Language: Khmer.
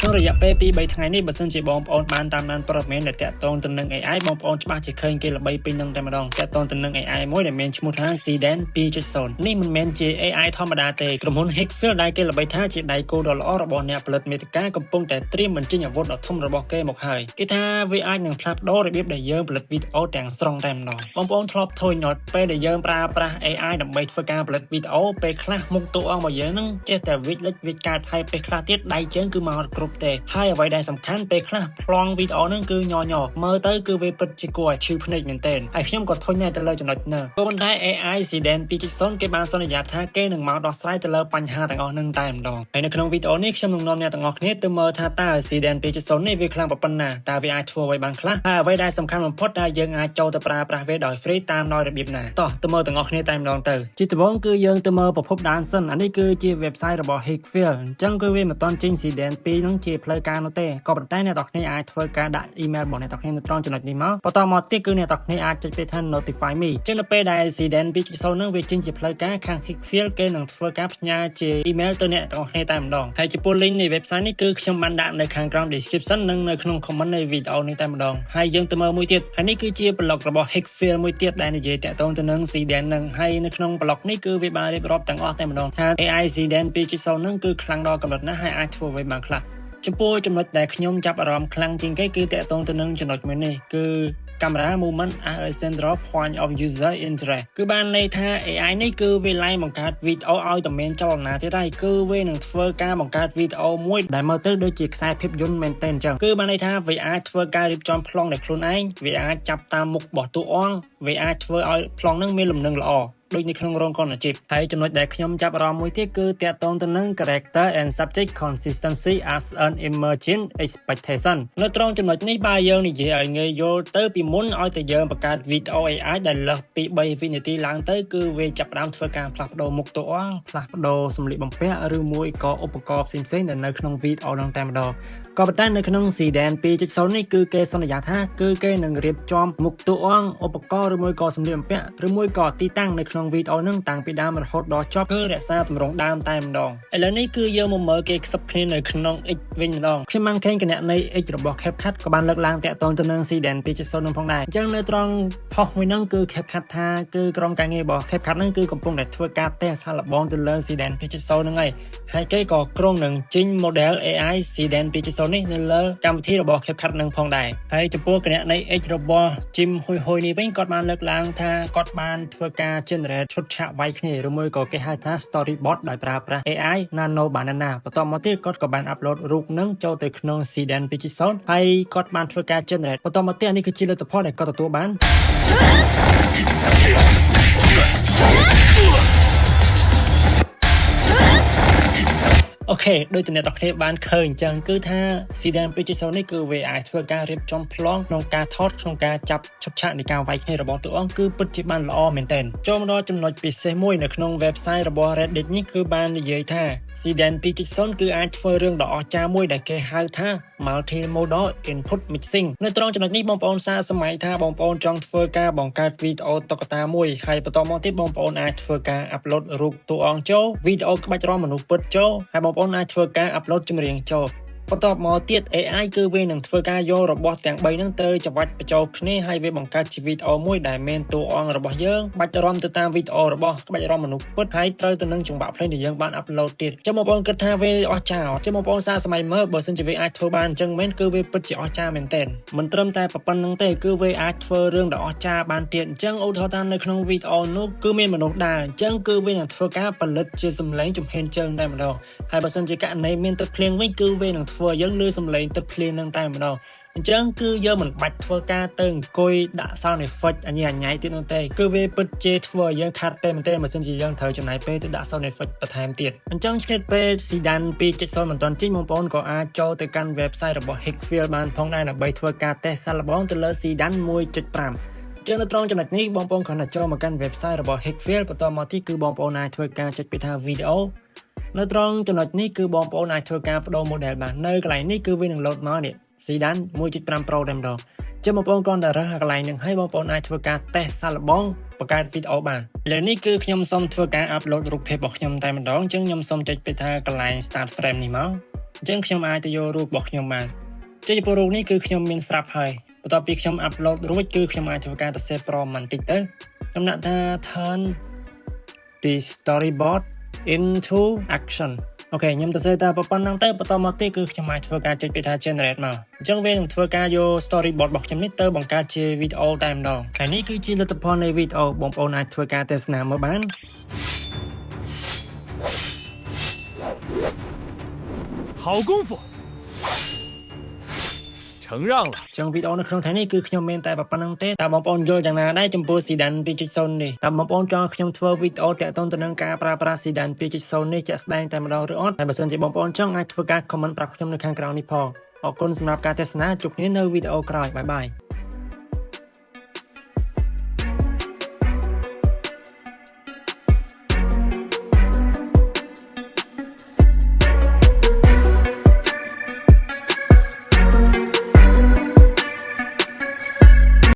ក្នុងរយៈពេល2-3ថ្ងៃនេះបើសិនជាបងប្អូនបានតាមដានព័ត៌មានដែលតាក់ទងទៅនឹង AI បងប្អូនច្បាស់ជាឃើញគេល្បីពេញនឹងតែម្ដងតាក់ទងទៅនឹង AI មួយដែលមានឈ្មោះថា Sedan 2.0 នេះមិនមែនជា AI ធម្មតាទេក្រុមហ៊ុន Hikvision ដែលគេល្បីថាជាដៃគូដ៏ល្អរបស់អ្នកផលិតមាតិកាកំពុងតែត្រៀមបញ្ចេញអាវុធដ៏ធំរបស់គេមកហើយគេថាវាអាចនឹងផ្លាស់ប្ដូររបៀបដែលយើងផលិតវីដេអូទាំងស្រុងតែម្ដងបងប្អូនធ្លាប់ធុញញត់ពេលដែលយើងប្រើប្រាស់ AI ដើម្បីធ្វើការផលិតវីដេអូពេលខ្លះមុខតួអង្គរបស់យើងនឹងចេះតែវិចលិចវិចកើតហើយពេលខ្លះទៀតដៃជើងគឺមកអត់គ្រប់ទេហើយអ្វីដែលសំខាន់ពេលខ្លះប្លង់វីដេអូនឹងគឺញយមើលទៅគឺវាពិតជាគួរឲ្យឈឺភ្នែកមែនទែនហើយខ្ញុំក៏ធុញដែរទៅលើចំណុចនេះក៏ប៉ុន្តែ AI Sedan 2.0 គេបានសន្យាថាគេនឹងមកដោះស្រាយទៅលើបញ្ហាទាំងអស់នឹងតែម្ដងហើយនៅក្នុងវីដេអូនេះខ្ញុំនឹងនាំអ្នកទាំងអស់គ្នាទៅមើលថាតើ Sedan 2.0 នេះវាខ្លាំងប៉ុណ្ណាតើវាអាចធ្វើអ្វីបានខ្លះហើយអ្វីដែលសំខាន់បំផុតដែលយើងអាចចូលទៅប្រើប្រាស់វាដោយ free តាមដោយរបៀបណាតោះទៅមើលទាំងអស់គ្នាតែម្ដងទៅជាដំបូងគឺយើងទៅមើលប្រភពដើមសិនអានេះគឺជា website របស់ Hikvision អញ្ចឹងគឺវាមិនទាន់ចេញ Sedan 2 នឹងជាផ្លូវការនោះទេក៏ប៉ុន្តែអ្នកទាំងគ្នាអាចធ្វើការដាក់ email របស់អ្នកទាំងគ្នានៅត្រង់ចំណុចនេះមកបន្តមកទៀតគឺអ្នកទាំងគ្នាអាចចុចពាក្យថា notify me អញ្ចឹងនៅពេលដែល Sedan 2.0 នឹងវាចេញជាផ្លូវការខាង Hikvision គេនឹងធ្វើការផ្ញើជា email ទៅអ្នកទាំងគ្នាតែម្ដងហើយចំពោះ link នៃ website នេះគឺខ្ញុំបានដាក់នៅខាងក្រោម description និងនៅក្នុង comment នៃវីដេអូនេះតែម្ដងហើយយើងទៅមើលមួយទៀតហើយនេះគឺជា blog របស់ Hikvision មួយទៀតដែលនិយាយតាក់ទងទៅនឹង Sedan នឹងហើយនៅក្នុង blog នេះគឺវាបានរៀបរាប់ទាំងអស់តែម្ដងថា AI Sedan 2.0 នឹងគឺខ្លាំងដល់កម្រិតណាស់ហើយអាចធ្វើអ្វីបានខ្លះចំពោះចំណុចដែលខ្ញុំចាប់អារម្មណ៍ខ្លាំងជាងគេគឺតាក់ទងទៅនឹងចំណុចមួយនេះគឺ Camera Movement as Central Point of User Interest គឺបានន័យថា AI នេះគឺវាឡើងបង្កើតវីដេអូឲ្យតែមានចលនាទៀតហើយគឺវានឹងធ្វើការបង្កើតវីដេអូមួយដែលមើលទៅដូចជាខ្សែភាពយន្តមែនទែនអញ្ចឹងគឺបានន័យថាវាអាចធ្វើការរៀបចំប្លង់ដោយខ្លួនឯងវាអាចចាប់តាមមុខរបស់តួអង្គវាអាចធ្វើឲ្យប្លង់នឹងមានលំនឹងល្អដូចនៅក្នុងរោងកុនអាជីពហើយចំណុចដែលខ្ញុំចាប់អារម្មណ៍មួយទៀតគឺតាក់ទងទៅនឹង character and subject consistency as an emerging expectation នៅត្រង់ចំណុចនេះបើយើងនិយាយឲ្យងាយយល់ទៅពីមុនឲ្យតែយើងបង្កើតវីដេអូ AI ដែលលើសពី3វិនាទីឡើងទៅគឺវាចាប់ផ្ដើមធ្វើការផ្លាស់ប្ដូរមុខតួអង្គផ្លាស់ប្ដូរសម្លៀកបំពាក់ឬមួយក៏ឧបករណ៍ផ្សេងៗដែលនៅក្នុងវីដេអូនោះតែម្ដងក៏ប៉ុន្តែនៅក្នុង Sedan 2.0 នេះគឺគេសន្យាថាគឺគេនឹងរៀបចំមុខតួអង្គឧបករណ៍ឬមួយក៏សម្លៀកបំពាក់ឬមួយក៏ទីតាំងនៅក្នុងវីដេអូហ្នឹងតាំងពីដើមរហូតដល់ចប់គឺរក្សាទម្រង់ដើមតែម្ដងឥឡូវនេះគឺយើងមកមើលគេខ្សឹបគ្នានៅក្នុង X វិញម្ដងខ្ញុំបានឃើញគណនី X របស់ CapCut ក៏បានលើកឡើងតាក់ទងទៅនឹង Sedan 2.0 នឹងផងដែរអញ្ចឹងនៅត្រង់ផុសមួយហ្នឹងគឺ CapCut ថាគឺក្រុមការងាររបស់ CapCut ហ្នឹងគឺកំពុងតែធ្វើការតេស្តសាកល្បងទៅលើ Sedan 2.0 ហ្នឹងហើយគេក៏ក្រុងនឹងចេញ model AI Sedan 2.0 នេះនៅលើកម្មវិធីរបស់ CapCut នឹងផងដែរហើយចំពោះគណនី X របស់ Jim Hui នេះវិញគាត់បានលើកឡើងថាគាត់បានធ្វើការ generate ឈុតឆាកវាយគ្នាឬមួយក៏គេហៅថា storyboard ដោយប្រើប្រាស់ AI Nano Banana បន្ទាប់មកទៀតគាត់ក៏បាន upload រូបនឹងចូលទៅក្នុង Sedan 2.0 ហើយគាត់បានធ្វើការ generate បន្ទាប់មកទៀតនេះគឺជាលទ្ធផលដែលគាត់ទទួលបានអូខេដូចជាអ្នកទាំងគ្នាបានឃើញអញ្ចឹងគឺថា Sedan 2.0 នេះគឺវាអាចធ្វើការរៀបចំប្លង់ក្នុងការថតក្នុងការចាប់ឈុតឆាកនៃការវាយគ្នារបស់តួអង្គគឺពិតជាបានល្អមែនទែនចូលមកដល់ចំណុចពិសេសមួយនៅក្នុង website របស់ Reddit នេះគឺបាននិយាយថា Sedan 2.0 គឺអាចធ្វើរឿងដ៏អស្ចារ្យមួយដែលគេហៅថា multimodal input mixing នៅត្រង់ចំណុចនេះបងប្អូនសារសម័យថាបងប្អូនចង់ធ្វើការបង្កើតវីដេអូតុក្កតាមួយហើយបន្តមកទៀតបងប្អូនអាចធ្វើការ upload រូបតួអង្គចូលវីដេអូក្បាច់រាំមនុស្សពិតចូលហើយបងប្អូនអាចធ្វើការ upload ចម្រៀងចូលបន្ទាប់មកទៀត AI គឺវានឹងធ្វើការយករបស់ទាំង3ហ្នឹងទៅច្របាច់បញ្ចូលគ្នាហើយវាបង្កើតជាវីដេអូមួយដែលមានតួអង្គរបស់យើងបាច់រាំទៅតាមវីដេអូរបស់ក្បាច់រាំមនុស្សពិតហើយត្រូវទៅនឹងចង្វាក់ភ្លេងដែលយើងបាន upload ទៀតចឹងបងប្អូនគិតថាវាអស្ចារ្យចឹងបងប្អូនសារសម័យមើលបើសិនជាវាអាចធ្វើបានអញ្ចឹងមែនគឺវាពិតជាអស្ចារ្យមែនទែនមិនត្រឹមតែប៉ុណ្្នឹងទេគឺវាអាចធ្វើរឿងដ៏អស្ចារ្យបានទៀតអញ្ចឹងឧទាហរណ៍ថានៅក្នុងវីដេអូនោះគឺមានមនុស្សដើរអញ្ចឹងគឺវានឹងធ្វើការផលិតជាសំឡេងជំហានជើងតែម្ដងហើយបើសិនជាករណីមានទឹកភ្លៀងវិញគឺវានឹងធ្វើយើងលឺសំឡេងទឹកភ្លៀងនឹងតែម្ដងអញ្ចឹងគឺយើងមិនបាច់ធ្វើការទៅអង្គុយដាក់ sound effect អញ្ញៃទៀតនោះទេគឺវាពិតជាធ្វើឲ្យយើងខាត់ពេលមែនទេបើសិនជាយើងត្រូវចំណាយពេលទៅដាក់ sound effect បន្ថែមទៀតអញ្ចឹងឆ្លៀតពេល Sedan 2.0 មិនទាន់ចេញបងប្អូនក៏អាចចូលទៅកាន់ website របស់ Hikvision បានផងដែរដើម្បីធ្វើការតេស្តសាកល្បងទៅលើ Sedan 1.5 ចឹងនៅត្រង់ចំណុចនេះបងប្អូនគ្រាន់តែចូលមកកាន់ website របស់ Hikvision បន្តមកទៀតគឺបងប្អូនអាចធ្វើការចុចពាក្យថា video នៅត្រង់ចំណុចនេះគឺបងប្អូនអាចធ្វើការបដូរ model បាននៅកន្លែងនេះគឺវានឹង load មកនេះ Sedan 1.5 Pro តែម្ដងចឹងបងប្អូនកូនតែរើសកន្លែងហ្នឹងហើយបងប្អូនអាចធ្វើការតេស្តសាកល្បងបង្កើតវីដេអូបានឥឡូវនេះគឺខ្ញុំសូមធ្វើការ upload រូបភាពរបស់ខ្ញុំតែម្ដងចឹងខ្ញុំសូមចុចពាក្យថាកន្លែង start frame នេះមក ចឹងខ្ញុំអាចទៅយករូបរបស់ខ្ញុំបានចុចចំពោះរូបនេះគឺខ្ញុំមានស្រាប់ហើយបន្ទាប់ពីខ្ញុំ upload រួចគឺខ្ញុំអាចធ្វើការទៅ save ប្រមបន្តិចទៅខ្ញុំដាក់ថា turn the storyboard into action អូខេខ្ញុំទៅសេតែប៉ុណ្ណឹងទៅបន្តមកទៀតគឺខ្ញុំអាចធ្វើការចុចពាក្យថា generate មកអញ្ចឹងវានឹងធ្វើការយក storyboard របស់ខ្ញុំនេះទៅបង្កើតជាវីដេអូតែម្ដងហើយនេះគឺជាលទ្ធផលនៃវីដេអូបងប្អូនអាចធ្វើការទស្សនាមើលបាន好功夫承让了 ចឹងវីដេអូនៅក្នុងថ្ងៃនេះគឺខ្ញុំមានតែប៉ុណ្្នឹងទេតើបងប្អូនយល់យ៉ាងណាដែរចំពោះ Sedan 2.0 នេះតើបងប្អូនចង់ខ្ញុំធ្វើវីដេអូទាក់ទងទៅនឹងការប្រើប្រាស់ Sedan 2.0 នេះជាក់ស្ដែងតែម្ដងឬអត់ហើយបើសិនជាបងប្អូនចង់អាចធ្វើការ comment ប្រាប់ខ្ញុំនៅខាងក្រោមនេះផងអរគុណសម្រាប់ការទស្សនាជួបគ្នានៅវីដេអូក្រោយបាយបាយ